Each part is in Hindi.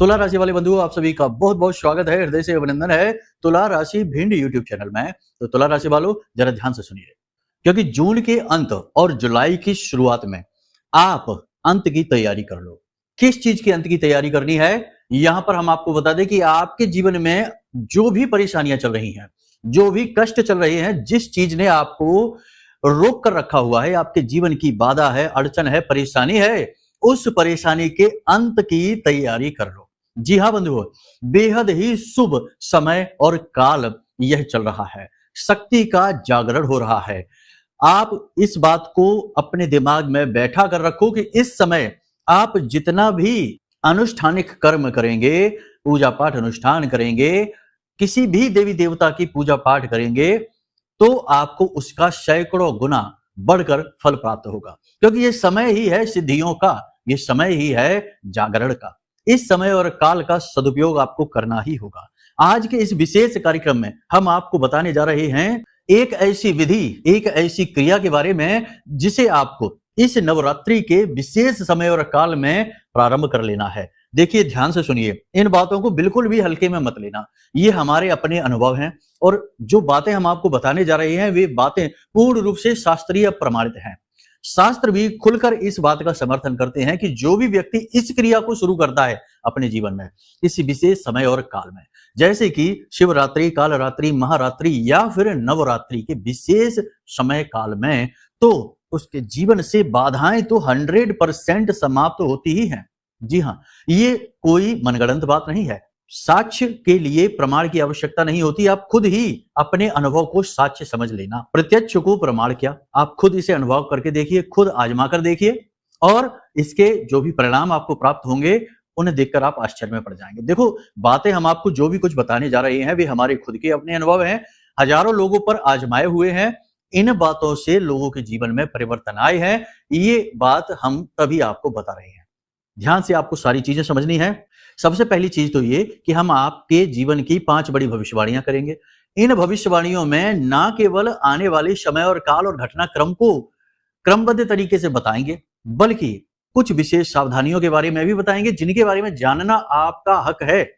तुला राशि वाले बंधुओं, आप सभी का बहुत बहुत स्वागत है, हृदय से अभिनंदन है तुला राशि भिंड यूट्यूब चैनल में। तो तुला राशि वालों, जरा ध्यान से सुनिए, क्योंकि जून के अंत और जुलाई की शुरुआत में आप अंत की तैयारी कर लो। किस चीज की अंत की तैयारी करनी है, यहां पर हम आपको बता दें कि आपके जीवन में जो भी परेशानियां चल रही हैं, जो भी कष्ट चल रहे हैं, जिस चीज ने आपको रोक कर रखा हुआ है, आपके जीवन की बाधा है, अड़चन है, परेशानी है, उस परेशानी के अंत की तैयारी कर लो। जी हाँ बंधुओं, बेहद ही शुभ समय और काल यह चल रहा है। शक्ति का जागरण हो रहा है। आप इस बात को अपने दिमाग में बैठा कर रखो कि इस समय आप जितना भी अनुष्ठानिक कर्म करेंगे, पूजा पाठ अनुष्ठान करेंगे, किसी भी देवी देवता की पूजा पाठ करेंगे, तो आपको उसका सैकड़ों गुना बढ़कर फल प्राप्त होगा। क्योंकि ये समय ही है सिद्धियों का, ये समय ही है जागरण का। इस समय और काल का सदुपयोग आपको करना ही होगा। आज के इस विशेष कार्यक्रम में हम आपको बताने जा रहे हैं एक ऐसी विधि, एक ऐसी क्रिया के बारे में जिसे आपको इस नवरात्रि के विशेष समय और काल में प्रारंभ कर लेना है। देखिए, ध्यान से सुनिए, इन बातों को बिल्कुल भी हल्के में मत लेना। ये हमारे अपने अनुभव हैं और जो बातें हम आपको बताने जा रहे हैं, वे बातें पूर्ण रूप से शास्त्रीय प्रमाणित हैं। शास्त्र भी खुलकर इस बात का समर्थन करते हैं कि जो भी व्यक्ति इस क्रिया को शुरू करता है अपने जीवन में इस विशेष समय और काल में, जैसे कि शिवरात्रि, कालरात्रि, महारात्रि या फिर नवरात्रि के विशेष समय काल में, तो उसके जीवन से बाधाएं तो 100% समाप्त होती ही हैं। जी हाँ, ये कोई मनगढ़ंत बात नहीं है। साक्ष्य के लिए प्रमाण की आवश्यकता नहीं होती। आप खुद ही अपने अनुभव को साक्ष्य समझ लेना। प्रत्यक्ष को प्रमाण क्या, आप खुद इसे अनुभव करके देखिए, खुद आजमा कर देखिए और इसके जो भी परिणाम आपको प्राप्त होंगे उन्हें देखकर आप आश्चर्य में पड़ जाएंगे। देखो, बातें हम आपको जो भी कुछ बताने जा रहे हैं वे हमारे खुद के अपने अनुभव हैं, हजारों लोगों पर आजमाए हुए हैं। इन बातों से लोगों के जीवन में परिवर्तन आए हैं। ये बात हम तभी आपको बता रहे हैं। ध्यान से आपको सारी चीजें समझनी है। सबसे पहली चीज तो ये कि हम आपके जीवन की 5 बड़ी भविष्यवाणियां करेंगे। इन भविष्यवाणियों में ना केवल आने वाले समय और काल और घटनाक्रम को क्रमबद्ध तरीके से बताएंगे, बल्कि कुछ विशेष सावधानियों के बारे में भी बताएंगे जिनके बारे में जानना आपका हक है,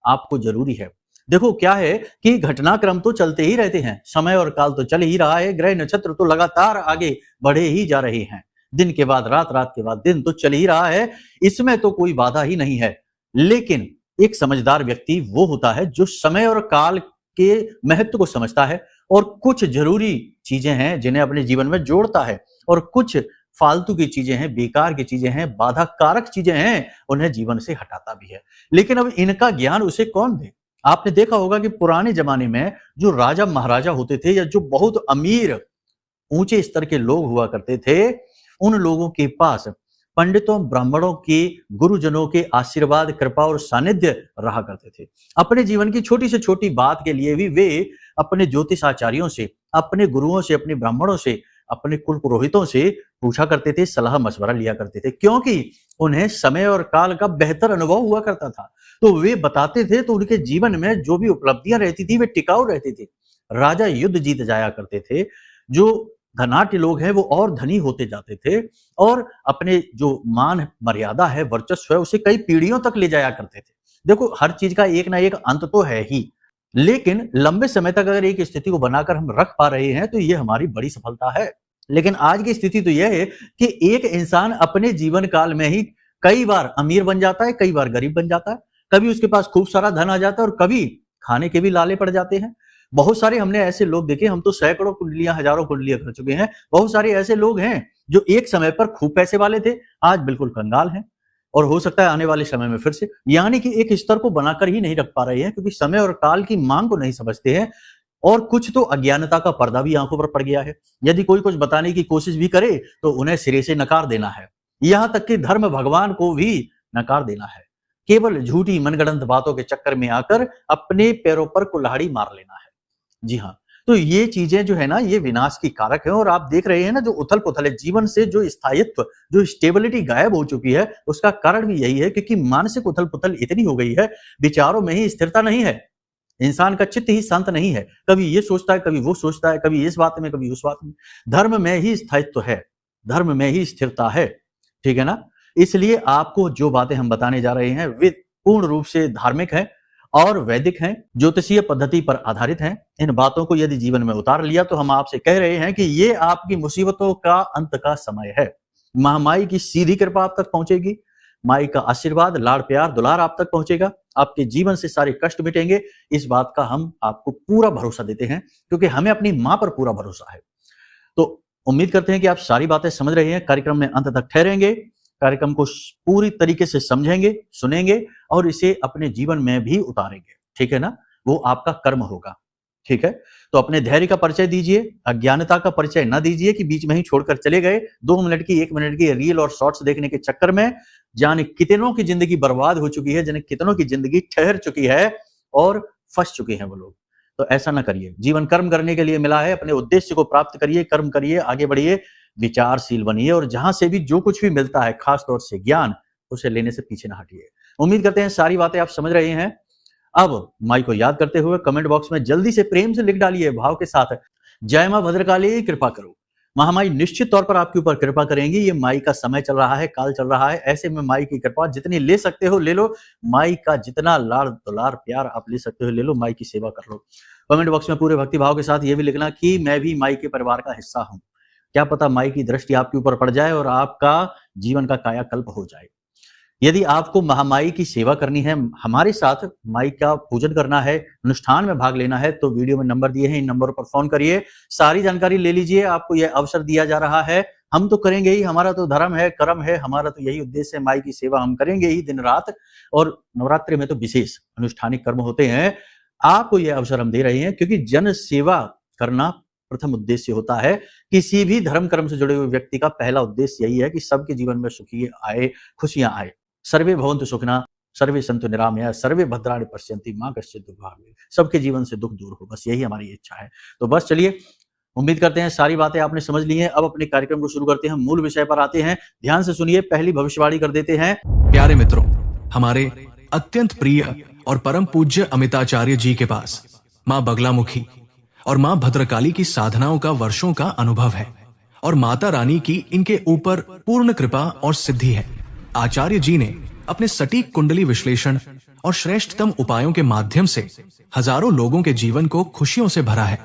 आपको जरूरी है। देखो, क्या है कि घटनाक्रम तो चलते ही रहते हैं, समय और काल तो चल ही रहा है, ग्रह नक्षत्र तो लगातार आगे बढ़े ही जा रहे हैं, दिन के बाद रात, रात के बाद दिन तो चल ही रहा है, इसमें तो कोई बाधा ही नहीं है। लेकिन एक समझदार व्यक्ति वो होता है जो समय और काल के महत्व को समझता है और कुछ जरूरी चीजें हैं जिन्हें अपने जीवन में जोड़ता है और कुछ फालतू की चीजें हैं, बेकार की चीजें हैं, बाधा कारक चीजें हैं, उन्हें जीवन से हटाता भी है। लेकिन अब इनका ज्ञान उसे कौन दे? आपने देखा होगा कि पुराने जमाने में जो राजा महाराजा होते थे या जो बहुत अमीर ऊंचे स्तर के लोग हुआ करते थे, उन लोगों के पास पंडितों, ब्राह्मणों के, गुरुजनों के आशीर्वाद, कृपा और सानिध्य रहा करते थे। अपने जीवन की छोटी से छोटी बात के लिए भी वे अपने ज्योतिष आचार्यों से, अपने गुरुओं से, अपने ब्राह्मणों से, अपने कुल पुरोहितों से पूछा करते थे, सलाह मशवरा लिया करते थे, क्योंकि उन्हें समय और काल का बेहतर अनुभव हुआ करता था। तो वे बताते थे तो उनके जीवन में जो भी उपलब्धियां रहती थी वे टिकाऊ रहती थी। राजा युद्ध जीत जाया करते थे, जो धनाढ्य लोग हैं वो और धनी होते जाते थे और अपने जो मान मर्यादा है, वर्चस्व है, उसे कई पीढ़ियों तक ले जाया करते थे। देखो, हर चीज का एक ना एक अंत तो है ही, लेकिन लंबे समय तक अगर एक स्थिति को बनाकर हम रख पा रहे हैं तो ये हमारी बड़ी सफलता है। लेकिन आज की स्थिति तो यह है कि एक इंसान अपने जीवन काल में ही कई बार अमीर बन जाता है, कई बार गरीब बन जाता है, कभी उसके पास खूब सारा धन आ जाता है और कभी खाने के भी लाले पड़ जाते हैं। बहुत सारे हमने ऐसे लोग देखे, हम तो सैकड़ों कुंडलियां, हजारों कुंडलियां कर चुके हैं। बहुत सारे ऐसे लोग हैं जो एक समय पर खूब पैसे वाले थे, आज बिल्कुल कंगाल हैं और हो सकता है आने वाले समय में फिर से, यानी कि एक स्तर को बनाकर ही नहीं रख पा रहे हैं क्योंकि समय और काल की मांग को नहीं समझते हैं और कुछ तो अज्ञानता का पर्दा भी आंखों पर पड़ गया है। यदि कोई कुछ बताने की कोशिश भी करे तो उन्हें सिरे से नकार देना है, यहां तक कि धर्म भगवान को भी नकार देना है। केवल झूठी मनगढ़ंत बातों के चक्कर में आकर अपने पैरों पर कुल्हाड़ी मार लेना है। जी हाँ, तो ये चीजें जो है ना, ये विनाश की कारक है और आप देख रहे हैं ना, जो उथल पुथल है जीवन से, जो स्थायित्व, जो स्टेबिलिटी गायब हो चुकी है, उसका कारण भी यही है क्योंकि मानसिक उथल पुथल इतनी हो गई है, विचारों में ही स्थिरता नहीं है, इंसान का चित्त ही शांत नहीं है, कभी ये सोचता है, कभी वो सोचता है, कभी इस बात में, कभी उस बात में। धर्म में ही स्थायित्व है, धर्म में ही स्थिरता है, ठीक है ना। इसलिए आपको जो बातें हम बताने जा रहे हैं वे पूर्ण रूप से धार्मिक हैं और वैदिक हैं, ज्योतिषीय पद्धति पर आधारित हैं। इन बातों को यदि जीवन में उतार लिया तो हम आपसे कह रहे हैं कि ये आपकी मुसीबतों का अंत का समय है। महामाई की सीधी कृपा आप तक पहुंचेगी, माई का आशीर्वाद, लाड़ प्यार, दुलार आप तक पहुंचेगा, आपके जीवन से सारे कष्ट मिटेंगे। इस बात का हम आपको पूरा भरोसा देते हैं, क्योंकि हमें अपनी मां पर पूरा भरोसा है। तो उम्मीद करते हैं कि आप सारी बातें समझ रहे हैं, कार्यक्रम में अंत तक ठहरेंगे, कार्यक्रम को पूरी तरीके से समझेंगे, सुनेंगे और इसे अपने जीवन में भी उतारेंगे। ठीक है ना? वो आपका कर्म होगा। ठीक है? तो अपने धैर्य का परिचय दीजिए, अज्ञानता का परिचय ना दीजिए कि बीच में ही छोड़कर चले गए। 2 मिनट की, 1 मिनट की रील और शॉर्ट्स देखने के चक्कर में जाने कितनों की जिंदगी बर्बाद हो चुकी है, जाने कितनों की जिंदगी ठहर चुकी है और फंस चुके हैं वो लोग। तो ऐसा ना करिए। जीवन कर्म करने के लिए मिला है, अपने उद्देश्य को प्राप्त करिए, कर्म करिए, आगे बढ़िए, विचारशील बनिए और जहां से भी जो कुछ भी मिलता है, खास तौर से ज्ञान, उसे लेने से पीछे ना हटिए। उम्मीद करते हैं सारी बातें आप समझ रहे हैं। अब माई को याद करते हुए कमेंट बॉक्स में जल्दी से प्रेम से लिख डालिए भाव के साथ, जय मां भद्रकाली कृपा करो। महामाई निश्चित तौर पर आपके ऊपर कृपा करेंगी। ये माई का समय चल रहा है, काल चल रहा है, ऐसे में माई की कृपा जितनी ले सकते हो ले लो। माई का जितना लाड़ दुलार प्यार आप ले सकते हो ले लो, माई की सेवा कर लो। कमेंट बॉक्स में पूरे भक्ति भाव के साथ ये भी लिखना कि मैं भी माई के परिवार का हिस्सा हूं। क्या पता माई की दृष्टि आपके ऊपर पड़ जाए और आपका जीवन का कायाकल्प हो जाए। यदि आपको महामाई की सेवा करनी है, हमारे साथ माई का पूजन करना है, अनुष्ठान में भाग लेना है, तो वीडियो में नंबर दिए हैं, इन नंबरों पर फोन करिए, सारी जानकारी ले लीजिए। आपको यह अवसर दिया जा रहा है, हम तो करेंगे ही, हमारा तो धर्म है, कर्म है, हमारा तो यही उद्देश्य है, माई की सेवा हम करेंगे ही दिन रात। और नवरात्रि में तो विशेष अनुष्ठानिक कर्म होते हैं। आपको यह अवसर हम दे रहे हैं क्योंकि जन सेवा करना प्रथम उद्देश्य होता है। किसी भी धर्म कर्म से जुड़े हुए व्यक्ति का पहला उद्देश्य यही है कि सबके जीवन में सुखी आए, खुशियां आए। सर्वे भवन्तु सुखिनः, सर्वे सन्तु निरामया, सर्वे भद्राणि पश्यन्ति मां कश्चित् दुःखभाग् भवेत्। सबके जीवन से दुख दूर हो, बस यही हमारी इच्छा है। तो बस चलिए, उम्मीद करते हैं सारी बातें आपने समझ ली हैं। अब अपने कार्यक्रम को शुरू करते हैं, मूल विषय पर आते हैं। ध्यान से सुनिए, पहली भविष्यवाणी कर देते हैं। प्यारे मित्रों, हमारे अत्यंत प्रिय और परम पूज्य अमिताचार्य जी के पास मां बगलामुखी और मां भद्रकाली की साधनाओं का वर्षों का अनुभव है और माता रानी की इनके ऊपर पूर्ण कृपा और सिद्धि है। आचार्य जी ने अपने सटीक कुंडली विश्लेषण और श्रेष्ठतम उपायों के माध्यम से हजारों लोगों के जीवन को खुशियों से भरा है।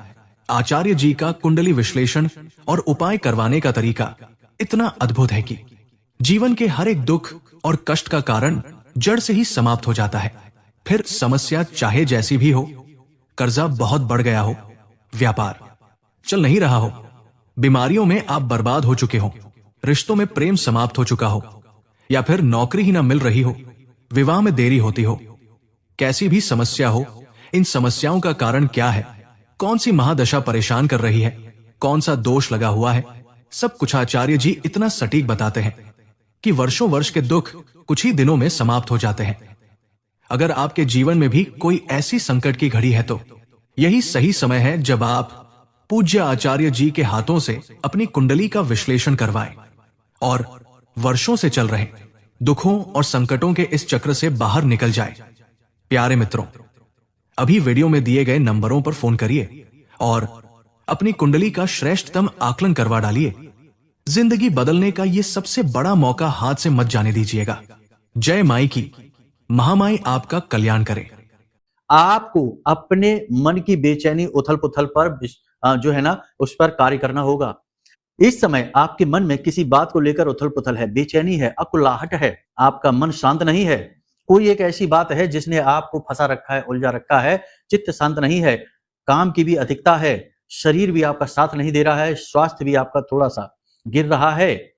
आचार्य जी का कुंडली विश्लेषण और उपाय करवाने का तरीका इतना अद्भुत है कि जीवन के हर एक दुख और कष्ट का कारण जड़ से ही समाप्त हो जाता है। फिर समस्या चाहे जैसी भी हो, कर्जा बहुत बढ़ गया हो, व्यापार चल नहीं रहा हो, बीमारियों में आप बर्बाद हो चुके हो, रिश्तों में प्रेम समाप्त हो चुका हो, या फिर नौकरी ही ना मिल रही हो, विवाह में देरी होती हो, कैसी भी समस्या हो, इन समस्याओं का कारण क्या है, कौन सी महादशा परेशान कर रही है, कौन सा दोष लगा हुआ है, सब कुछ आचार्य जी इतना सटीक बताते हैं कि वर्षों वर्ष के दुख कुछ ही दिनों में समाप्त हो जाते हैं। अगर आपके जीवन में भी कोई ऐसी संकट की घड़ी है तो यही सही समय है जब आप पूज्य आचार्य जी के हाथों से अपनी कुंडली का विश्लेषण करवाएं और वर्षों से चल रहे दुखों और संकटों के इस चक्र से बाहर निकल जाए। प्यारे मित्रों, अभी वीडियो में दिए गए नंबरों पर फोन करिए और अपनी कुंडली का श्रेष्ठतम आकलन करवा डालिए। जिंदगी बदलने का ये सबसे बड़ा मौका हाथ से मत जाने दीजिएगा। जय माई की, महामाई आपका कल्याण करे। आपको अपने मन की बेचैनी, उथल पुथल पर जो है ना, उस पर कार्य करना होगा। इस समय आपके मन में किसी बात को लेकर उथल पुथल है, बेचैनी है, अकुलाहट है, आपका मन शांत नहीं है। कोई एक ऐसी बात है जिसने आपको फंसा रखा है, उलझा रखा है, चित्त शांत नहीं है, काम की भी अधिकता है, शरीर भी आपका साथ नहीं दे रहा है, स्वास्थ्य भी आपका थोड़ा सा गिर रहा है।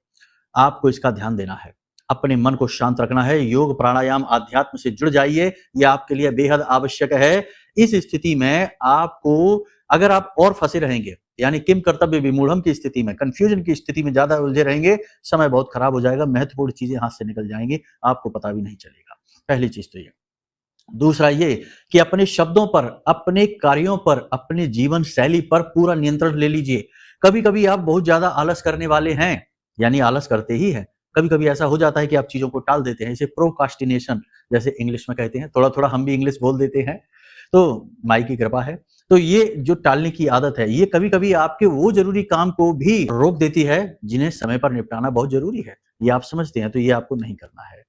आपको इसका ध्यान देना है, अपने मन को शांत रखना है। योग, प्राणायाम, आध्यात्म से जुड़ जाइए, यह आपके लिए बेहद आवश्यक है। इस स्थिति में आपको, अगर आप और फंसे रहेंगे, यानी किम कर्तव्य विमूढ़म की स्थिति में, कंफ्यूजन की स्थिति में ज्यादा उलझे रहेंगे, समय बहुत खराब हो जाएगा, महत्वपूर्ण चीजें हाथ से निकल जाएंगी, आपको पता भी नहीं चलेगा। पहली चीज तो ये। दूसरा ये कि अपने शब्दों पर, अपने कार्यों पर, अपने जीवन शैली पर पूरा नियंत्रण ले लीजिए। कभी कभी आप बहुत ज्यादा आलस करने वाले हैं, यानी आलस करते ही हैं। कभी कभी ऐसा हो जाता है कि आप चीजों को टाल देते हैं, इसे प्रोकास्टिनेशन जैसे इंग्लिश में कहते हैं। थोड़ा थोड़ा हम भी इंग्लिश बोल देते हैं, तो माई की कृपा है। तो ये जो टालने की आदत है, ये कभी कभी आपके वो जरूरी काम को भी रोक देती है जिन्हें समय पर निपटाना बहुत जरूरी है। ये आप समझते हैं, तो ये आपको नहीं करना है।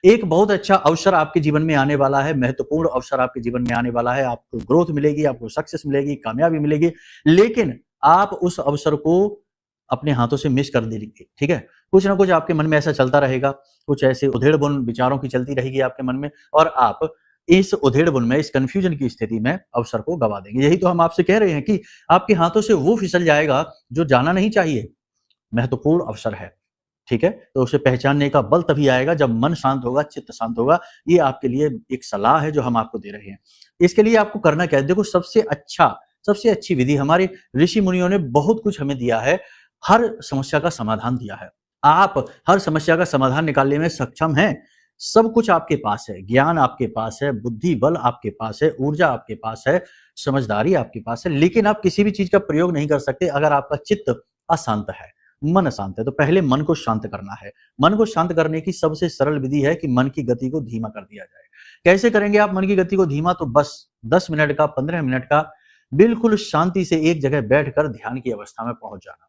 एक बहुत अच्छा अवसर आपके जीवन में आने वाला है, महत्वपूर्ण अवसर आपके जीवन में आने वाला है, आपको ग्रोथ मिलेगी, आपको सक्सेस मिलेगी, कामयाबी मिलेगी, लेकिन आप उस अवसर को अपने हाथों से मिस कर देंगे, ठीक है? कुछ ना कुछ आपके मन में ऐसा चलता रहेगा, कुछ ऐसे उधेड़-बुन विचारों की चलती रहेगी आपके मन में और आप इस उधेड़-बुन में, इस कन्फ्यूजन की स्थिति में अवसर को गँवा देंगे। यही तो हम आपसे कह रहे हैं कि आपके हाथों से वो फिसल जाएगा जो जाना नहीं चाहिए, महत्वपूर्ण अवसर है। ठीक है? तो उसे पहचानने का बल तभी आएगा जब मन शांत होगा, चित्त शांत होगा। ये आपके लिए एक सलाह है जो हम आपको दे रहे हैं। इसके लिए आपको करना क्या है? देखो सबसे अच्छी विधि हमारे ऋषि मुनियों ने बहुत कुछ हमें दिया है, हर समस्या का समाधान दिया है। आप हर समस्या का समाधान निकालने में सक्षम हैं। सब कुछ आपके पास है, ज्ञान आपके पास है, बुद्धि बल आपके पास है, ऊर्जा आपके पास है, समझदारी आपके पास है, लेकिन आप किसी भी चीज़ का प्रयोग नहीं कर सकते अगर आपका चित्त अशांत है। मन अशांत है तो पहले मन को शांत करना है। मन को शांत करने की सबसे सरल विधि है कि मन की गति को धीमा कर दिया जाए। कैसे करेंगे आप मन की गति को धीमा? तो बस 10 मिनट का 15 मिनट का बिल्कुल शांति से एक जगह बैठकर ध्यान की अवस्था में पहुंच जाना।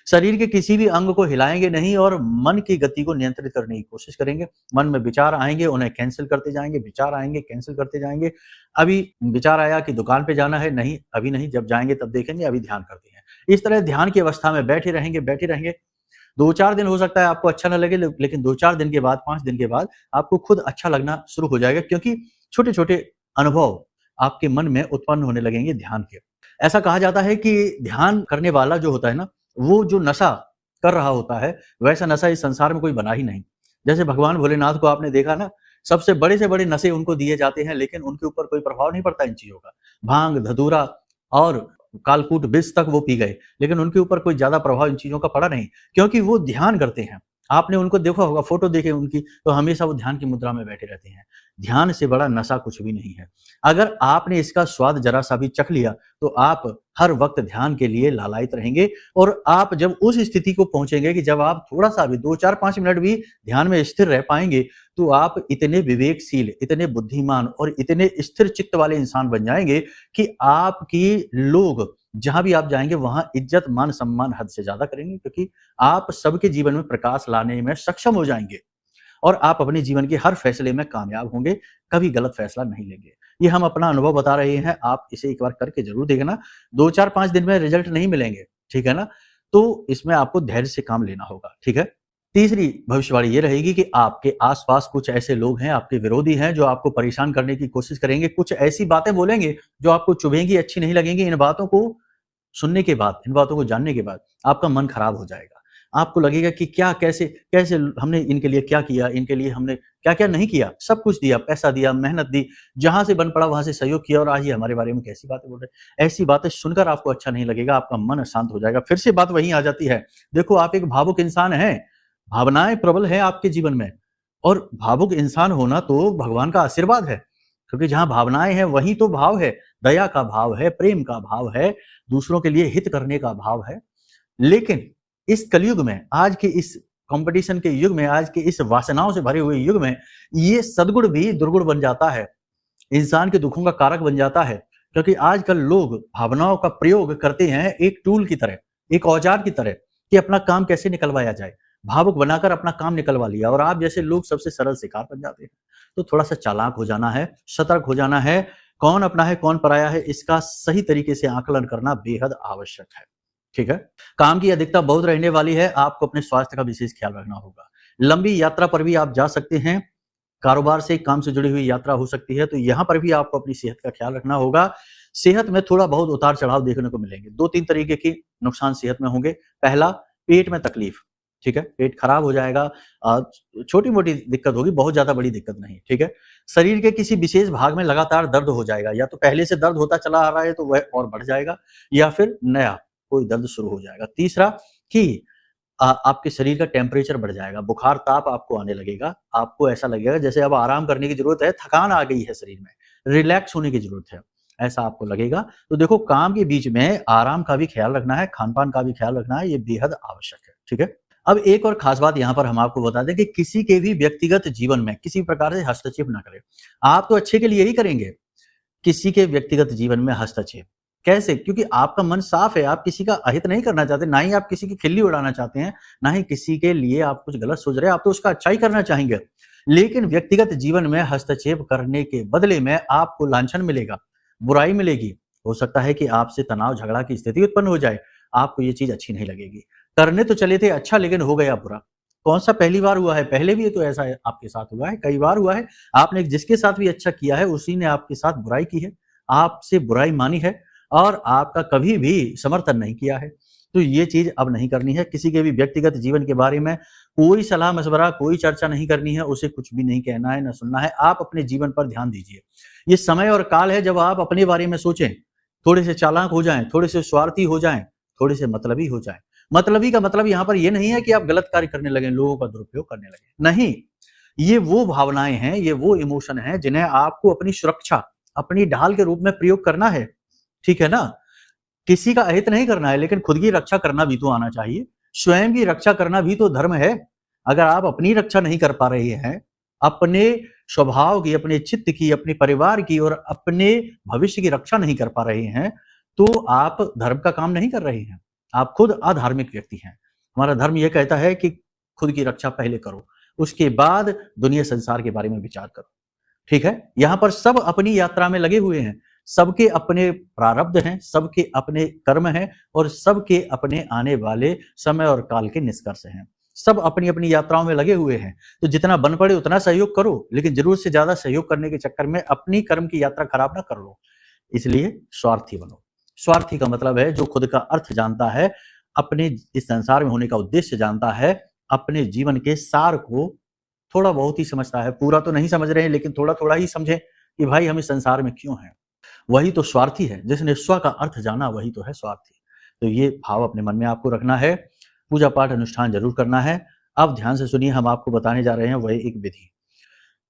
शरीर के किसी भी अंग को हिलाएंगे नहीं और मन की गति को नियंत्रित करने की कोशिश करेंगे। मन में विचार आएंगे, उन्हें कैंसिल करते जाएंगे, विचार आएंगे, कैंसिल करते जाएंगे। अभी विचार आया कि दुकान पे जाना है, नहीं अभी नहीं, जब जाएंगे तब देखेंगे, अभी ध्यान करते हैं। इस तरह ध्यान की अवस्था में बैठे रहेंगे। 2-4 दिन हो सकता है आपको अच्छा ना लगे, लेकिन 2-4 दिन के बाद, 5 दिन के बाद आपको खुद अच्छा लगना शुरू हो जाएगा, क्योंकि छोटे-छोटे अनुभव आपके मन में उत्पन्न होने लगेंगे ध्यान के। ऐसा कहा जाता है कि ध्यान करने वाला जो होता है ना, वो जो नशा कर रहा होता है, वैसा नशा इस संसार में कोई बना ही नहीं। जैसे भगवान भोलेनाथ को आपने देखा ना, सबसे बड़े से बड़े नशे उनको दिए जाते हैं, लेकिन उनके ऊपर कोई प्रभाव नहीं पड़ता इन चीज़ों का। भांग, धतूरा और कालकूट विष तक वो पी गए, लेकिन उनके ऊपर कोई ज़्यादा प्रभाव इन चीज़ों का पड़ा नहीं, क्योंकि वो ध्यान करते हैं। आपने उनको देखा होगा, फ़ोटो देखे उनकी, तो हमेशा वो ध्यान की मुद्रा में बैठे रहते हैं। ध्यान से बड़ा नशा कुछ भी नहीं है। अगर आपने इसका स्वाद ज़रा-सा भी चख लिया, तो आप हर वक़्त ध्यान के लिए लालायित रहेंगे और आप जब उस स्थिति को पहुँचेंगे कि जब आप थोड़ा-सा भी 2, 4, 5 मिनट भी ध्यान में स्थिर रह पाएँगे, तो आप इतने विवेकशील, इतने बुद्धिमान और इतने स्थिर चित्त वाले इंसान बन जाएँगे कि आपकी लोग जहाँ भी आप जाएँगे, वहाँ इज़्ज़त, मान, सम्मान हद से ज़्यादा करेंगे, क्योंकि आप सबके जीवन में प्रकाश लाने में सक्षम हो जाएँगे और आप अपने जीवन के हर फैसले में कामयाब होंगे, कभी गलत फैसला नहीं लेंगे। ये हम अपना अनुभव बता रहे हैं, आप इसे एक बार करके ज़रूर देखना। 2, 4, 5 दिन में रिज़ल्ट नहीं मिलेंगे, ठीक है ना? तो इसमें आपको धैर्य से काम लेना होगा, ठीक है? तीसरी भविष्यवाणी ये रहेगी कि आपके आस-पास कुछ ऐसे लोग हैं, आपके विरोधी हैं, जो आपको परेशान करने की कोशिश करेंगे, कुछ ऐसी बातें बोलेंगे, जो आपको चुभेंगी, अच्छी नहीं लगेंगी। इन बातों को सुनने के बाद, इन बातों को जानने के बाद आपका मन खराब हो जाएगा। आपको लगेगा कि क्या कैसे कैसे हमने इनके लिए क्या किया, इनके लिए हमने क्या-क्या नहीं किया, सब कुछ दिया, पैसा दिया, मेहनत दी, जहाँ से बन पड़ा वहाँ से सहयोग किया और आज ये हमारे बारे में कैसी बातें बोल रहे हैं। ऐसी बातें सुनकर आपको अच्छा नहीं लगेगा, आपका मन अशांत हो जाएगा। फिर से बात वहीं आ जाती है, देखो आप एक भावुक इंसान हैं, भावनाएँ प्रबल हैं आपके जीवन में और भावुक इंसान होना तो भगवान का आशीर्वाद है, क्योंकि जहाँ भावनाएँ हैं वहीं तो भाव है, दया का भाव है, प्रेम का भाव है, दूसरों के लिए हित करने का भाव है। लेकिन इस कलयुग में, आज के इस कॉम्पिटिशन के युग में, आज के इस वासनाओं से भरे हुए युग में, ये सद्गुण भी दुर्गुण बन जाता है, इंसान के दुखों का कारक बन जाता है। क्योंकि आजकल लोग भावनाओं का प्रयोग करते हैं एक टूल की तरह, एक औजार की तरह कि अपना काम कैसे निकलवाया जाए। भावुक बनाकर अपना काम निकलवा लिया और आप जैसे लोग सबसे सरल शिकार बन जाते हैं। तो थोड़ा-सा चालाक हो जाना है, सतर्क हो जाना है, कौन अपना है, कौन पराया है, इसका सही तरीके से आकलन करना बेहद आवश्यक है। ठीक है? काम की अधिकता बहुत रहने वाली है, आपको अपने स्वास्थ्य का विशेष ख्याल रखना होगा। लंबी यात्रा पर भी आप जा सकते हैं, कारोबार से, काम से जुड़ी हुई यात्रा हो सकती है, तो यहाँ पर भी आपको अपनी सेहत का ख्याल रखना होगा। सेहत में थोड़ा बहुत उतार-चढ़ाव देखने को मिलेंगे। 2-3 तरीके के नुकसान सेहत में होंगे। पहला, पेट में तकलीफ, ठीक है? पेट खराब हो जाएगा, छोटी-मोटी दिक्कत होगी, बहुत ज़्यादा बड़ी दिक्कत नहीं, ठीक है? शरीर के किसी विशेष भाग में लगातार दर्द हो जाएगा, या तो पहले से दर्द होता चला आ रहा है तो वह और बढ़ जाएगा, या फिर नया कोई दर्द शुरू हो जाएगा। तीसरा कि आपके शरीर का टेम्परेचर बढ़ जाएगा, बुखार, ताप आपको आने लगेगा, आपको ऐसा लगेगा जैसे अब आराम करने की ज़रूरत है, थकान आ गई है शरीर में, रिलैक्स होने की ज़रूरत है, ऐसा आपको लगेगा। तो देखो, काम के बीच में आराम का भी ख्याल रखना है, खान-पान का भी ख्याल रखना है, ये बेहद आवश्यक है, ठीक है? अब एक और खास बात यहाँ पर हम आपको बता दें कि किसी के भी व्यक्तिगत जीवन में किसी प्रकार से हस्तक्षेप ना करें। आप तो अच्छे के लिए ही करेंगे, किसी के व्यक्तिगत जीवन में हस्तक्षेप कैसे? क्योंकि आपका मन साफ है, आप किसी का अहित नहीं करना चाहते, ना ही आप किसी की खिल्ली उड़ाना चाहते हैं, ना ही किसी के लिए आप कुछ गलत सोच रहे हैं, आप तो उसका अच्छा ही करना चाहेंगे। लेकिन व्यक्तिगत जीवन में हस्तक्षेप करने के बदले में आपको लांछन मिलेगा, बुराई मिलेगी। हो सकता है कि आपसे तनाव झगड़ा की स्थिति उत्पन्न हो जाए, आपको ये चीज अच्छी नहीं लगेगी। करने तो चले थे अच्छा, लेकिन हो गया बुरा। कौन सा पहली बार हुआ है? पहले भी तो ऐसा आपके साथ हुआ है, कई बार हुआ है। आपने जिसके साथ भी अच्छा किया है उसी ने आपके साथ बुराई की है, आपसे बुराई मानी है और आपका कभी भी समर्थन नहीं किया है। तो ये चीज अब नहीं करनी है। किसी के भी व्यक्तिगत जीवन के बारे में कोई सलाह मशवरा, कोई चर्चा नहीं करनी है, उसे कुछ भी नहीं कहना है, ना सुनना है। आप अपने जीवन पर ध्यान दीजिए। ये समय और काल है जब आप अपने बारे में सोचें, थोड़े से चालाक हो जाएं, थोड़े से स्वार्थी हो जाएं, थोड़े से मतलबी हो जाएं। मतलबी का मतलब यहाँ पर ये नहीं है कि आप गलत कार्य करने लगे, लोगों का दुरुपयोग करने लगे, नहीं। ये वो भावनाएं हैं, ये वो इमोशन हैं जिन्हें आपको अपनी सुरक्षा, अपनी ढाल के रूप में प्रयोग करना है, ठीक है ना। किसी का अहित नहीं करना है, लेकिन खुद की रक्षा करना भी तो आना चाहिए। स्वयं की रक्षा करना भी तो धर्म है। अगर आप अपनी रक्षा नहीं कर पा रहे हैं, अपने स्वभाव की, अपने चित्त की, अपने परिवार की और अपने भविष्य की रक्षा नहीं कर पा रहे हैं, तो आप धर्म का काम नहीं कर रहे हैं, आप खुद अधार्मिक व्यक्ति हैं। हमारा धर्म यह कहता है कि खुद की रक्षा पहले करो, उसके बाद दुनिया संसार के बारे में विचार करो, ठीक है। यहां पर सब अपनी यात्रा में लगे हुए हैं, सबके अपने प्रारब्ध हैं, सबके अपने कर्म हैं और सबके अपने आने वाले समय और काल के निष्कर्ष हैं। सब अपनी अपनी यात्राओं में लगे हुए हैं। तो जितना बन पड़े उतना सहयोग करो, लेकिन जरूरत से ज्यादा सहयोग करने के चक्कर में अपनी कर्म की यात्रा खराब ना कर लो। इसलिए स्वार्थी बनो। स्वार्थी का मतलब है जो खुद का अर्थ जानता है, अपने इस संसार में होने का उद्देश्य जानता है, अपने जीवन के सार को थोड़ा बहुत ही समझता है। पूरा तो नहीं समझ रहे हैं, लेकिन थोड़ा थोड़ा ही समझे कि भाई हम इस संसार में क्यों हैं। वही तो स्वार्थी है। जिसने स्व का अर्थ जाना वही तो है स्वार्थी। तो ये भाव अपने मन में आपको रखना है। पूजा पाठ अनुष्ठान जरूर करना है। अब ध्यान से सुनिए, हम आपको बताने जा रहे हैं वही एक विधि।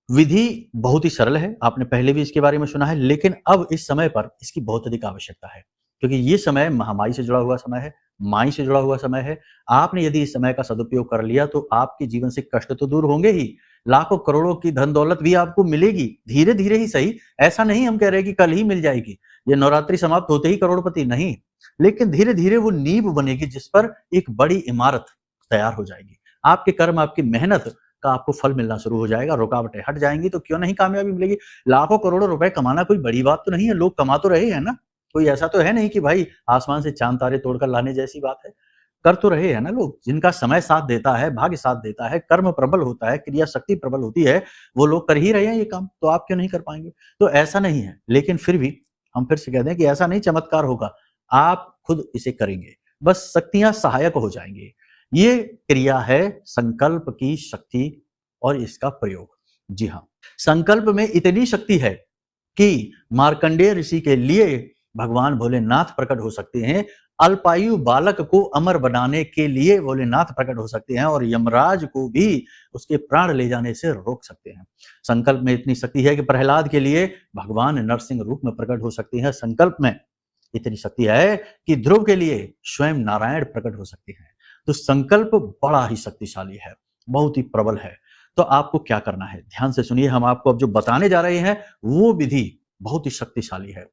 विधि बहुत ही सरल है, आपने पहले भी इसके बारे में सुना है, लेकिन अब इस समय पर इसकी बहुत अधिक आवश्यकता है, क्योंकि ये समय महामारी से जुड़ा हुआ समय है, माई से जुड़ा हुआ समय है। आपने यदि इस समय का सदुपयोग कर लिया तो आपके जीवन से कष्ट तो दूर होंगे ही, लाखों करोड़ों की धन दौलत भी आपको मिलेगी, धीरे धीरे ही सही। ऐसा नहीं हम कह रहे कि कल ही मिल जाएगी, ये नवरात्रि समाप्त होते ही करोड़पति नहीं, लेकिन धीरे धीरे वो नींव बनेगी जिस पर एक बड़ी इमारत तैयार हो जाएगी। आपके कर्म, आपकी मेहनत का आपको फल मिलना शुरू हो जाएगा, रुकावटें हट जाएंगी, तो क्यों नहीं कामयाबी मिलेगी। लाखों करोड़ों रुपए कमाना कोई बड़ी बात तो नहीं है, लोग कमा तो रहे हैं ना। कोई ऐसा तो है नहीं कि भाई आसमान से चांद तारे तोड़कर लाने जैसी बात है। कर तो रहे हैं ना लोग, जिनका समय साथ देता है, भाग्य साथ देता है, कर्म प्रबल होता है, क्रिया शक्ति प्रबल होती है, वो लोग कर ही रहे हैं ये काम, तो आप क्यों नहीं कर पाएंगे। तो ऐसा नहीं है, लेकिन फिर भी हम फिर से कहते हैं कि ऐसा नहीं चमत्कार होगा, आप खुद इसे करेंगे, बस शक्तियां सहायक हो जाएंगी। ये क्रिया है संकल्प की शक्ति और इसका प्रयोग। जी हाँ, संकल्प में इतनी शक्ति है कि मार्कंडेय ऋषि के लिए भगवान भोलेनाथ प्रकट हो सकते हैं, अल्पायु बालक को अमर बनाने के लिए भोलेनाथ प्रकट हो सकते हैं और यमराज को भी उसके प्राण ले जाने से रोक सकते हैं। संकल्प में इतनी शक्ति है कि प्रहलाद के लिए भगवान नरसिंह रूप में प्रकट हो सकते हैं। संकल्प में इतनी शक्ति है कि ध्रुव के लिए स्वयं नारायण प्रकट हो सकते हैं। तो संकल्प बड़ा ही शक्तिशाली है, बहुत ही प्रबल है। तो आपको क्या करना है, ध्यान से सुनिए। हम आपको अब जो बताने जा रहे हैं वो विधि बहुत ही शक्तिशाली है।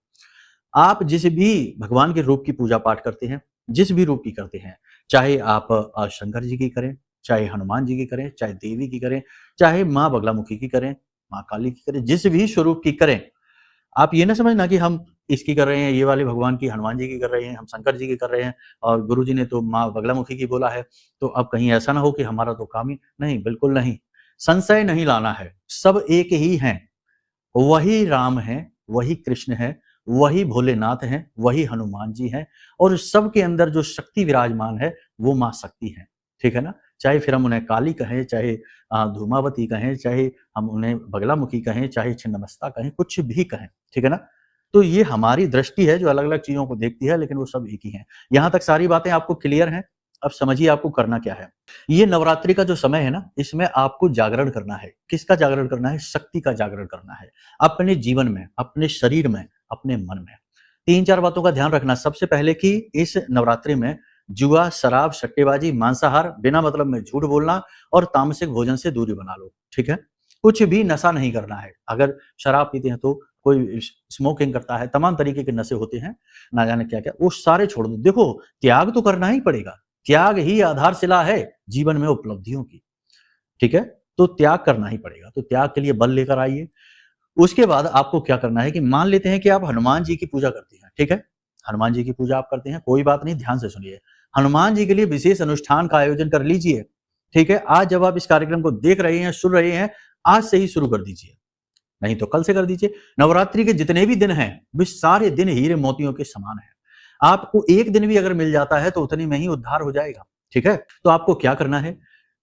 आप जिस भी भगवान के रूप की पूजा पाठ करते हैं, जिस भी रूप की करते हैं, चाहे आप शंकर जी की करें, चाहे हनुमान जी की करें, चाहे देवी की करें, चाहे माँ बगलामुखी की करें, माँ काली की करें, जिस भी स्वरूप की करें, आप ये ना समझना कि हम इसकी कर रहे हैं, ये वाले भगवान की, हनुमान जी की कर रहे हैं, हम शंकर जी की कर रहे हैं और गुरु जी ने तो माँ बगलामुखी की बोला है, तो अब कहीं ऐसा ना हो कि हमारा तो काम ही नहीं। बिल्कुल नहीं, संशय नहीं लाना है। सब एक ही हैं, वही राम है, वही कृष्ण है, वही भोलेनाथ हैं, वही हनुमान जी हैं और सबके अंदर जो शक्ति विराजमान है वो माँ शक्ति है, ठीक है ना। चाहे फिर हम उन्हें काली कहें, चाहे धूमावती कहें, चाहे हम उन्हें बगलामुखी कहें, चाहे छिन्नमस्ता कहें, कुछ भी कहें, ठीक है ना। तो ये हमारी दृष्टि है जो अलग अलग चीजों को देखती है, लेकिन वो सब एक ही हैं। यहां तक सारी बातें आपको क्लियर हैं। अब समझिए आपको करना क्या है। ये नवरात्रि का जो समय है ना, इसमें आपको जागरण करना है। किसका जागरण करना है? शक्ति का जागरण करना है, अपने जीवन में, अपने शरीर में, अपने मन में। 3-4 बातों का ध्यान रखना। सबसे पहले कि इस नवरात्रि में जुआ, शराब, सट्टेबाजी, मांसाहार, बिना मतलब में झूठ बोलना और तामसिक भोजन से दूरी बना लो, ठीक है। कुछ भी नशा नहीं करना है। अगर शराब पीते हैं तो कोई स्मोकिंग करता है, तमाम तरीके के नशे होते हैं, ना जाने क्या क्या, वो सारे छोड़ दो। देखो, त्याग तो करना ही पड़ेगा, त्याग ही आधारशिला है जीवन में उपलब्धियों की, ठीक है। तो त्याग करना ही पड़ेगा। तो त्याग के लिए बल लेकर आइए। उसके बाद आपको क्या करना है कि मान लेते हैं कि आप हनुमान जी की पूजा करते हैं, ठीक है? हनुमान जी की पूजा आप करते हैं, कोई बात नहीं, ध्यान से सुनिए। हनुमान जी के लिए विशेष अनुष्ठान का आयोजन कर लीजिए, ठीक है? आज जब आप इस कार्यक्रम को देख रहे हैं, सुन रहे हैं, आज से ही शुरू कर दीजिए, नहीं तो कल से कर दीजिए। नवरात्रि के जितने भी दिन हैं, वे सारे दिन हीरे मोतियों के समान हैं। आपको एक दिन भी अगर मिल जाता है तो उतने में ही उद्धार हो जाएगा, ठीक है? तो आपको क्या करना है,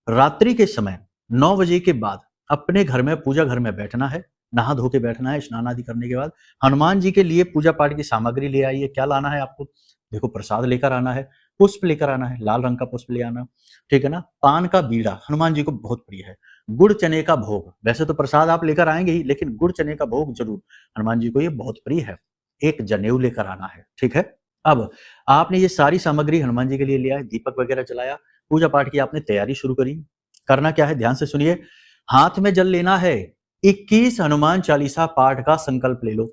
रात्रि के समय 9 बजे के बाद अपने घर में, पूजा घर में बैठना है, नहा धो के बैठना है। स्नान आदि करने के बाद हनुमान जी के लिए पूजा पाठ की सामग्री ले आइए। क्या लाना है आपको? देखो, प्रसाद लेकर आना है, पुष्प लेकर आना है, लाल रंग का पुष्प ले आना, ठीक है ना? पान का बीड़ा हनुमान जी को बहुत प्रिय है। गुड़ चने का भोग, वैसे तो प्रसाद आप लेकर आएंगे ही, लेकिन गुड़ चने का भोग जरूर, हनुमान जी को ये बहुत प्रिय है। एक जनेऊ लेकर आना है, ठीक है? अब आपने ये सारी सामग्री हनुमान जी के लिए लिया है, दीपक वगैरह जलाया, पूजा पाठ की आपने तैयारी शुरू करी। करना क्या है, ध्यान से सुनिए। हाथ में जल लेना है, 21 हनुमान चालीसा पाठ का संकल्प ले लो,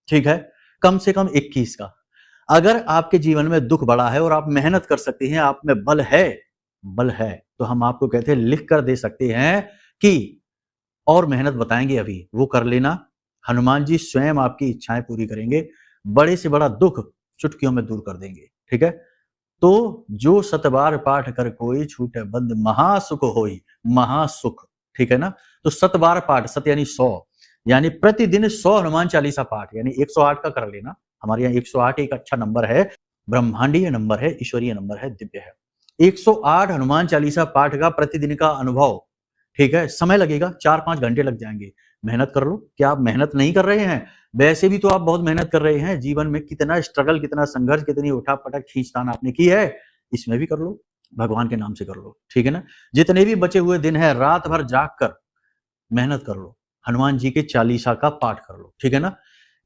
ठीक है? कम से कम 21 का। अगर आपके जीवन में दुख बड़ा है और आप मेहनत कर सकते हैं, आप में बल है, तो हम आपको कहते हैं, लिख कर दे सकते हैं कि और मेहनत बताएंगे अभी, वो कर लेना। हनुमान जी स्वयं आपकी इच्छाएं पूरी करेंगे, बड़े से बड़ा दुख चुटकियों में दूर कर देंगे, ठीक है? तो जो सतबार पाठ कर कोई छूटे बंद महासुख होई, महासुख, ठीक है ना? तो सतबार पाठ, सत यानी 100, यानी प्रतिदिन 100 हनुमान चालीसा पाठ, यानी 108 का कर लेना। हमारे यहाँ 108 एक अच्छा नंबर है, ब्रह्मांडीय नंबर है, ईश्वरीय नंबर है, दिव्य है। 108 हनुमान चालीसा पाठ का प्रतिदिन का अनुभव, ठीक है? समय लगेगा, 4-5 घंटे लग जाएंगे। मेहनत कर लो। क्या आप मेहनत नहीं कर रहे हैं? वैसे भी तो आप बहुत मेहनत कर रहे हैं। जीवन में कितना स्ट्रगल, कितना संघर्ष, कितनी उठापटक, खींचतान आपने की है, इसमें भी कर लो, भगवान के नाम से कर लो, ठीक है ना? जितने भी बचे हुए दिन है, रात भर जाग कर मेहनत कर लो, हनुमान जी के चालीसा का पाठ कर लो, ठीक है ना?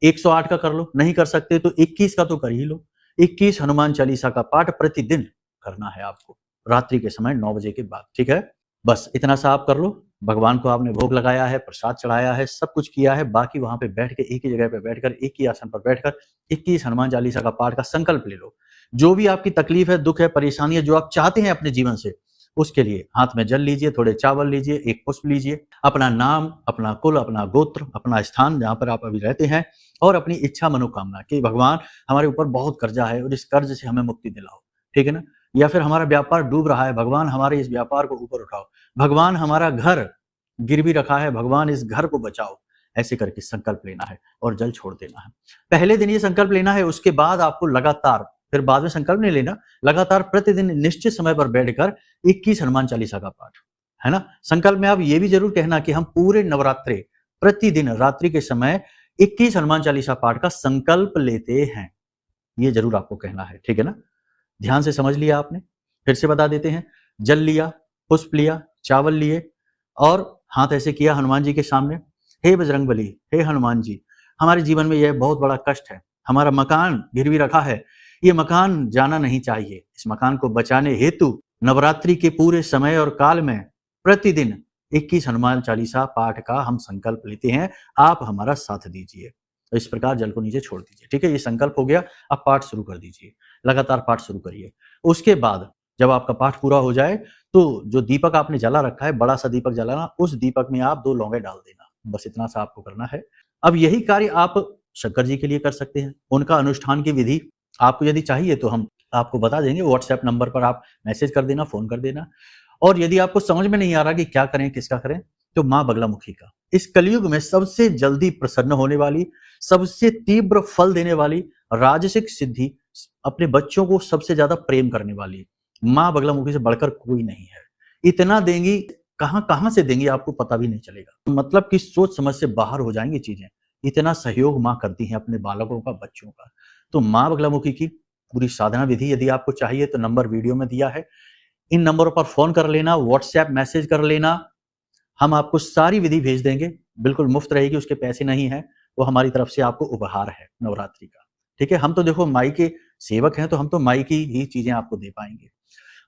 108 का कर लो, नहीं कर सकते तो 21 का तो कर ही लो। 21 हनुमान चालीसा का पाठ प्रतिदिन करना है आपको, रात्रि के समय 9 बजे के बाद, ठीक है? बस इतना सा आप कर लो। भगवान को आपने भोग लगाया है, प्रसाद चढ़ाया है, सब कुछ किया है। बाकी वहां पे बैठ के, एक ही जगह पे बैठकर, एक ही आसन पर बैठकर 21 हनुमान चालीसा का पाठ का संकल्प ले लो। जो भी आपकी तकलीफ है, दुख है, परेशानी है, जो आप चाहते हैं अपने जीवन से, उसके लिए हाथ में जल लीजिए, थोड़े चावल लीजिए, एक पुष्प लीजिए, अपना नाम, अपना कुल, अपना गोत्र, अपना स्थान जहां पर आप अभी रहते हैं, और अपनी इच्छा मनोकामना कि भगवान हमारे ऊपर बहुत कर्जा है और इस कर्ज से हमें मुक्ति दिलाओ, ठीक है ना? या फिर हमारा व्यापार डूब रहा है, भगवान हमारे इस व्यापार को ऊपर उठाओ, भगवान हमारा घर गिरवी रखा है, भगवान इस घर को बचाओ। ऐसे करके संकल्प लेना है और जल छोड़ देना है। पहले दिन ये संकल्प लेना है, उसके बाद आपको लगातार, फिर बाद में संकल्प नहीं लेना, लगातार प्रतिदिन निश्चित समय पर बैठकर 21 हनुमान चालीसा का पाठ, है ना? संकल्प में आप ये भी जरूर कहना कि हम पूरे नवरात्रे प्रतिदिन रात्रि के समय 21 हनुमान चालीसा पाठ का संकल्प लेते हैं। ये जरूर आपको कहना है, ठीक है ना? ध्यान से समझ लिया आपने? फिर से बता देते हैं। जल लिया, पुष्प लिया, चावल लिए और हाथ ऐसे किया हनुमान जी के सामने। हे बजरंगबली, हे हनुमान जी, हमारे जीवन में यह बहुत बड़ा कष्ट है, हमारा मकान गिरवी रखा है, ये मकान जाना नहीं चाहिए। इस मकान को बचाने हेतु नवरात्रि के पूरे समय और काल में प्रतिदिन 21 हनुमान चालीसा पाठ का हम संकल्प लेते हैं, आप हमारा साथ दीजिए। तो इस प्रकार जल को नीचे छोड़ दीजिए, ठीक है? ये संकल्प हो गया। अब पाठ शुरू कर दीजिए, लगातार पाठ शुरू करिए। उसके बाद जब आपका पाठ पूरा हो जाए तो जो दीपक आपने जला रखा है, बड़ा सा दीपक जलाना, उस दीपक में आप 2 लौंगे डाल देना। बस इतना सा आपको करना है। अब यही कार्य आप शंकर जी के लिए कर सकते हैं। उनका अनुष्ठान की विधि आपको यदि चाहिए तो हम आपको बता देंगे। व्हाट्सएप नंबर पर आप मैसेज कर देना, फोन कर देना। और यदि आपको समझ में नहीं आ रहा कि क्या करें, किसका करें, तो माँ बगलामुखी का, इस कलयुग में सबसे जल्दी प्रसन्न होने वाली, सबसे तीव्र फल देने वाली, राजसिक सिद्धि, अपने बच्चों को सबसे ज्यादा प्रेम करने वाली माँ बगलामुखी से बढ़कर कोई नहीं है। इतना देंगी, कहां कहां से देंगी आपको पता भी नहीं चलेगा। मतलब कि सोच समझ से बाहर हो जाएंगी चीजें। इतना सहयोग माँ करती है अपने बालकों का, बच्चों का। तो माँ बगलामुखी की पूरी साधना विधि यदि आपको चाहिए तो नंबर वीडियो में दिया है, इन नंबरों पर फोन कर लेना, व्हाट्सएप मैसेज कर लेना, हम आपको सारी विधि भेज देंगे। बिल्कुल मुफ्त रहेगी, उसके पैसे नहीं है, वो हमारी तरफ से आपको उपहार है नवरात्रि का, ठीक है? हम तो देखो माई के सेवक हैं, तो हम तो माई की ही चीजें आपको दे पाएंगे।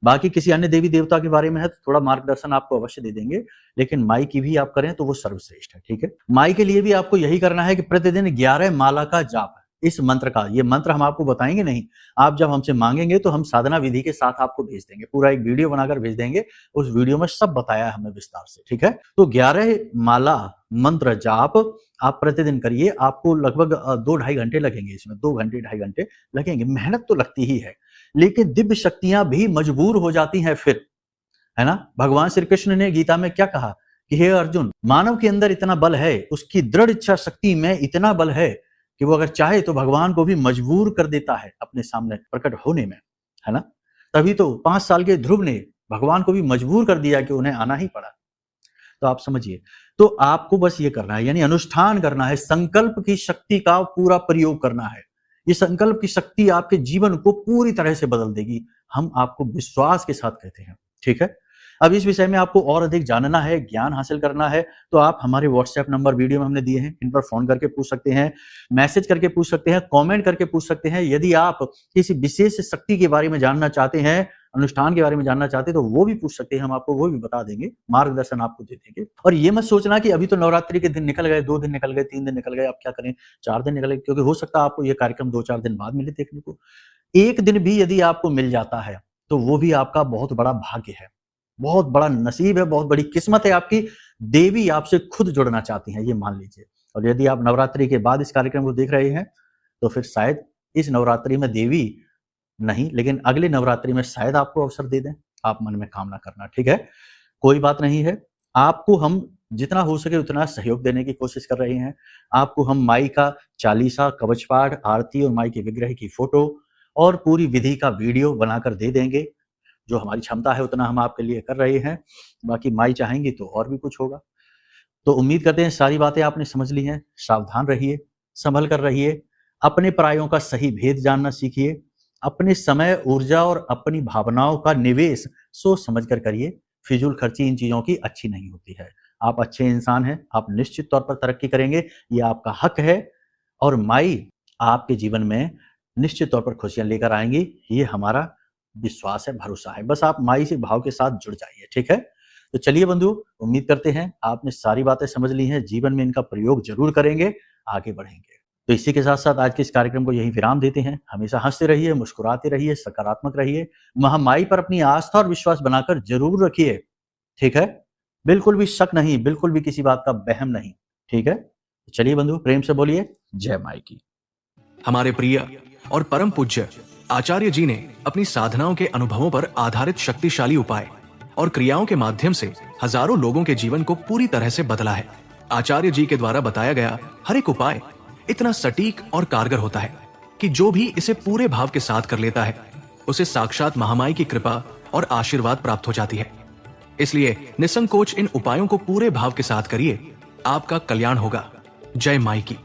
बाकी किसी अन्य देवी देवता के बारे में है तो थोड़ा मार्गदर्शन आपको अवश्य दे देंगे, लेकिन माई की भी आप करें तो वो सर्वश्रेष्ठ है, ठीक है? माई के लिए भी आपको यही करना है कि प्रतिदिन 11 माला का जाप, इस मंत्र का। ये मंत्र हम आपको बताएंगे नहीं, आप जब हमसे मांगेंगे तो हम साधना विधि के साथ आपको भेज देंगे, पूरा एक वीडियो बनाकर भेज देंगे, उस वीडियो में सब बताया है हमने विस्तार से, ठीक है। तो 11 माला मंत्र जाप आप प्रतिदिन करिए, आपको लगभग 2-2.5 घंटे लगेंगे इसमें, 2 घंटे 2.5 घंटे लगेंगे। मेहनत तो लगती ही है, लेकिन दिव्य शक्तियां भी मजबूर हो जाती हैं फिर, है ना। भगवान श्री कृष्ण ने गीता में क्या कहा कि हे अर्जुन, मानव के अंदर इतना बल है, उसकी दृढ़ इच्छा शक्ति में इतना बल है कि वो अगर चाहे तो भगवान को भी मजबूर कर देता है अपने सामने प्रकट होने में, है ना। तभी तो 5 साल के ध्रुव ने भगवान को भी मजबूर कर दिया कि उन्हें आना ही पड़ा। तो आप समझिए, तो आपको बस ये करना है, यानी अनुष्ठान करना है, संकल्प की शक्ति का पूरा प्रयोग करना है। ये संकल्प की शक्ति आपके जीवन को पूरी तरह से बदल देगी, हम आपको विश्वास के साथ कहते हैं, ठीक है। अब इस विषय में आपको और अधिक जानना है, ज्ञान हासिल करना है, तो आप हमारे व्हाट्सएप नंबर वीडियो में हमने दिए हैं, इन पर फोन करके पूछ सकते हैं, मैसेज करके पूछ सकते हैं, कमेंट करके पूछ सकते हैं। यदि आप किसी विशेष शक्ति के बारे में जानना चाहते हैं, अनुष्ठान के बारे में जानना चाहते हैं, तो वो भी पूछ सकते हैं, हम आपको वो भी बता देंगे, मार्गदर्शन आपको दे देंगे। और ये मत सोचना कि अभी तो नवरात्रि के दिन निकल गए, 2 दिन निकल गए, 3 दिन निकल गए, अब क्या करें, 4 दिन निकल गए, क्योंकि हो सकता है आपको ये कार्यक्रम 2-4 दिन बाद मिले देखने को। एक दिन भी यदि आपको मिल जाता है तो वो भी आपका बहुत बड़ा भाग्य है, बहुत बड़ा नसीब है, बहुत बड़ी किस्मत है आपकी। देवी आपसे खुद जुड़ना चाहती हैं, ये मान लीजिए। और यदि आप नवरात्रि के बाद इस कार्यक्रम को देख रहे हैं तो फिर शायद इस नवरात्रि में देवी नहीं, लेकिन अगले नवरात्रि में शायद आपको अवसर दे दें। आप मन में कामना करना, ठीक है। कोई बात नहीं है, आपको हम जितना हो सके उतना सहयोग देने की कोशिश कर रहे हैं। आपको हम माई का चालीसा, कवच पाठ, आरती और माई के विग्रह की फोटो और पूरी विधि का वीडियो बनाकर दे देंगे। जो हमारी क्षमता है उतना हम आपके लिए कर रहे हैं, बाकी माई चाहेंगी तो और भी कुछ होगा। तो उम्मीद करते हैं सारी बातें आपने समझ ली हैं। सावधान रहिए, संभल कर रहिए, अपने परायों का सही भेद जानना सीखिए, अपने समय, ऊर्जा और अपनी भावनाओं का निवेश सोच समझ कर करिए। फिजूल खर्ची इन चीजों की अच्छी नहीं होती है। आप अच्छे इंसान हैं, आप निश्चित तौर पर तरक्की करेंगे, ये आपका हक है, और माई आपके जीवन में निश्चित तौर पर खुशियां लेकर आएंगी, ये हमारा विश्वास है, भरोसा है। बस आप माई से भाव के साथ जुड़ जाइए, ठीक है। तो चलिए बंधु, उम्मीद करते हैं आपने सारी बातें समझ ली हैं, जीवन में इनका प्रयोग जरूर करेंगे, आगे बढ़ेंगे। तो इसी के साथ साथ आज के इस कार्यक्रम को यहीं विराम देते हैं। हमेशा हंसते रहिए, मुस्कुराते रहिए, सकारात्मक रहिए, महामाई पर अपनी आस्था और विश्वास बनाकर जरूर रखिए, ठीक है। बिल्कुल भी शक नहीं, बिल्कुल भी किसी बात का वहम नहीं, ठीक है। चलिए बंधु, प्रेम से बोलिए जय माई की। हमारे प्रिय और परम पूज्य आचार्य जी ने अपनी साधनाओं के अनुभवों पर आधारित शक्तिशाली उपाय और क्रियाओं के माध्यम से हजारों लोगों के जीवन को पूरी तरह से बदला है। आचार्य जी के द्वारा बताया गया हर एक उपाय इतना सटीक और कारगर होता है कि जो भी इसे पूरे भाव के साथ कर लेता है, उसे साक्षात महामाई की कृपा और आशीर्वाद प्राप्त हो जाती है। इसलिए निसंकोच इन उपायों को पूरे भाव के साथ करिए, आपका कल्याण होगा। जय माई की।